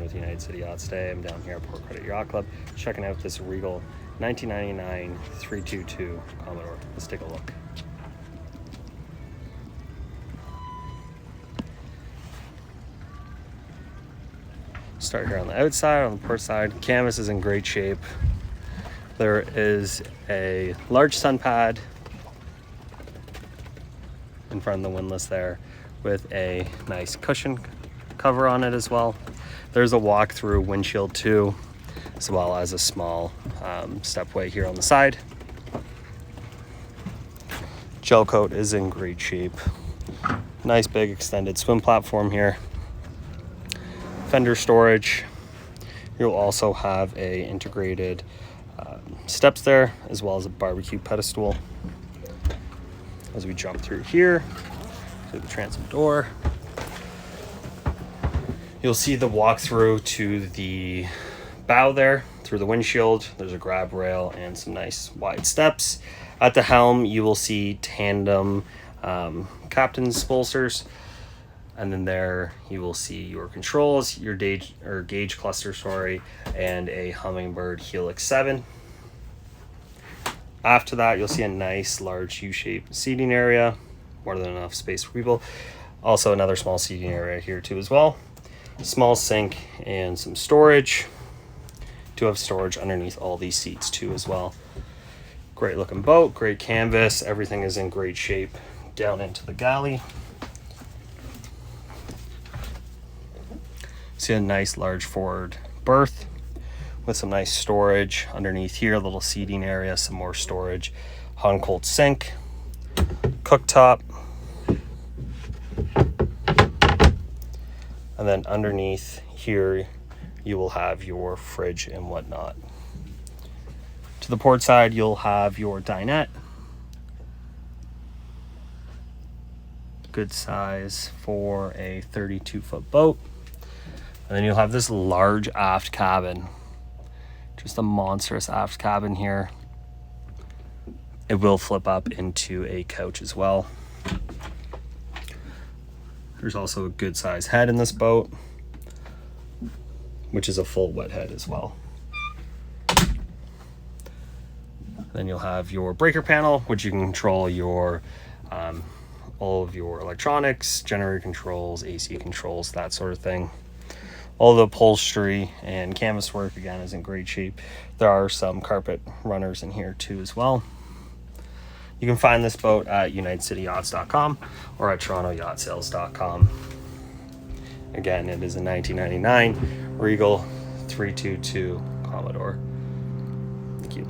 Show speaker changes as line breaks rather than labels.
with United City Yachts today. I'm down here at Port Credit Yacht Club checking out this Regal 1999 322 Commodore. Let's take a look. Start here on the outside. On the port side, canvas is in great shape. There is a large sun pad in front of the windlass there with a nice cushion cover on it as well. There's a walk-through windshield too, as well as a small stepway here on the side. Gel coat is in great shape. Nice big extended swim platform here. Fender storage. You'll also have a integrated steps there, as well as a barbecue pedestal. As we jump through here to the transom door, you'll see the walk-through to the bow there through the windshield. There's a grab rail and some nice wide steps. At the helm, you will see tandem captain's bolsters. And then there you will see your controls, your gauge cluster, and a Humminbird Helix 7. After that, you'll see a nice large U-shaped seating area, more than enough space for people. Also another small seating area here too as well. Small sink and some storage. Do have storage underneath all these seats too as well. Great looking boat, great canvas, everything is in great shape. Down into the galley. See a nice large forward berth with some nice storage underneath here, a little seating area, some more storage, hot and cold sink, cooktop, and then underneath here you will have your fridge and whatnot. To the port side, you'll have your dinette, good size for a 32-foot boat. And then you'll have this large aft cabin, just a monstrous aft cabin here. It will flip up into a couch as well. There's also a good size head in this boat, which is a full wet head as well. Then you'll have your breaker panel, which you can control your all of your electronics, generator controls, AC controls, that sort of thing. All the upholstery and canvas work, again, is in great shape. There are some carpet runners in here too as well. You can find this boat at unitedcityyachts.com or at torontoyachtsales.com. Again, it is a 1999 Regal 322 Commodore. Thank you.